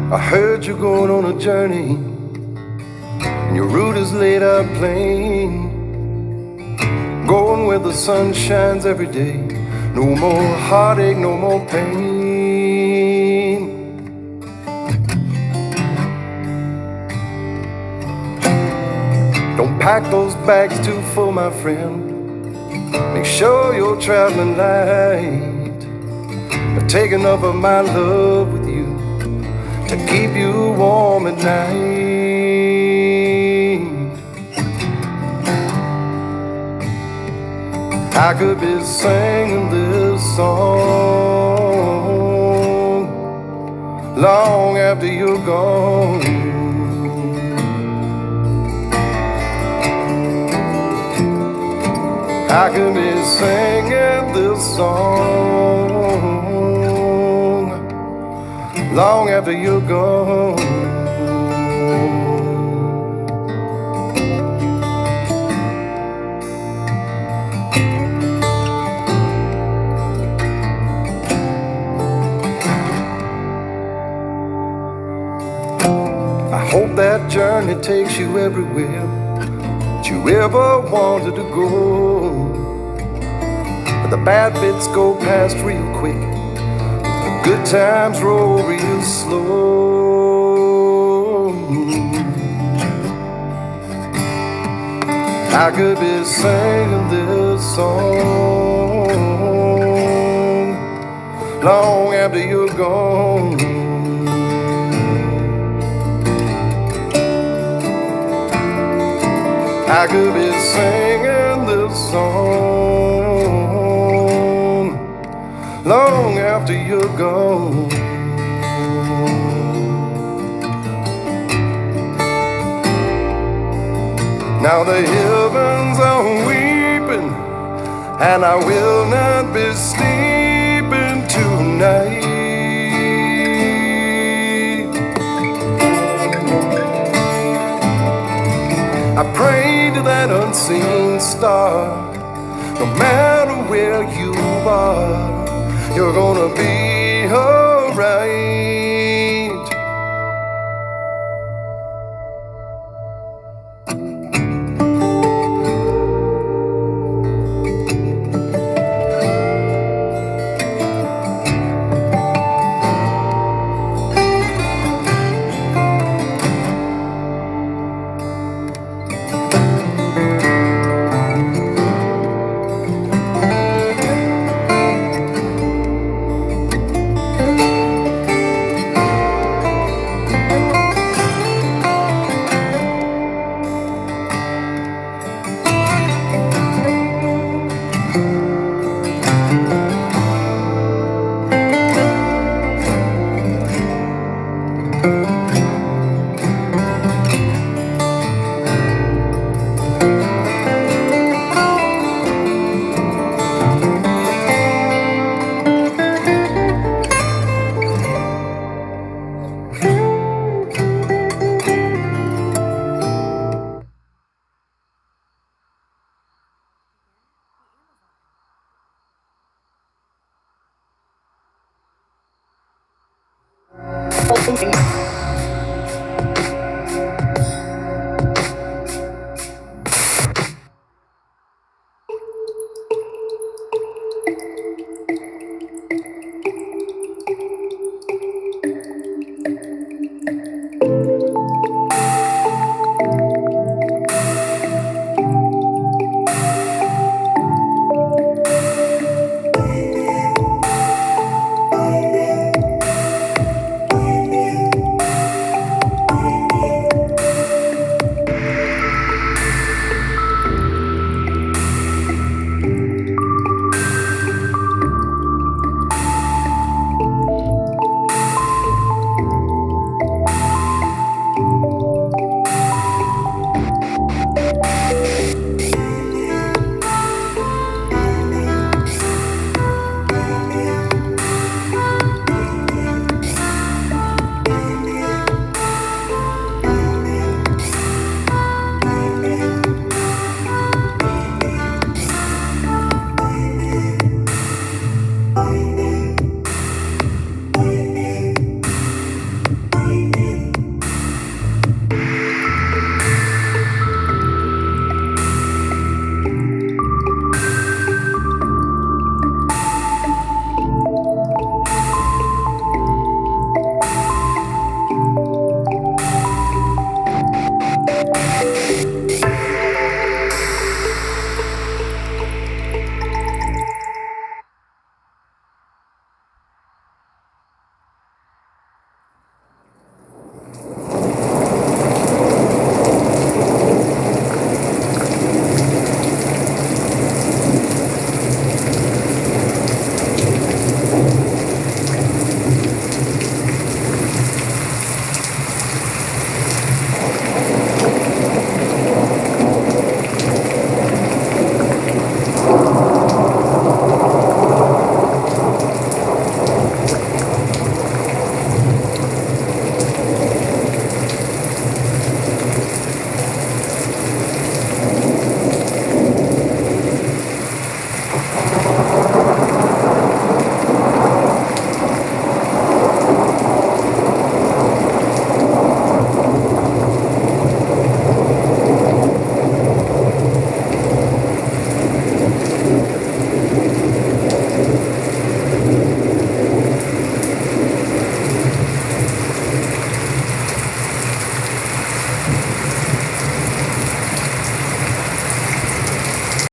I heard you're going on a journey, and your route is laid out plain. Going where the sun shines every day. No more heartache, no more pain. Don't pack those bags too full, my friend. Make sure you're traveling light. But take enough of my love with you to keep you warm at night. I could be singing this song long after you're gone. I could be singing this song long after you're gone. I hope that journey takes you everywhere that you ever wanted to go. But the bad bits go past real quick, the good times roll real slow. I could be singing this song long after you're gone. I could be singing this song long after you're gone. Now the heavens are weeping, and I will not be sleeping tonight. I pray to that unseen star, no matter where you are, you're gonna be alright. Thank you.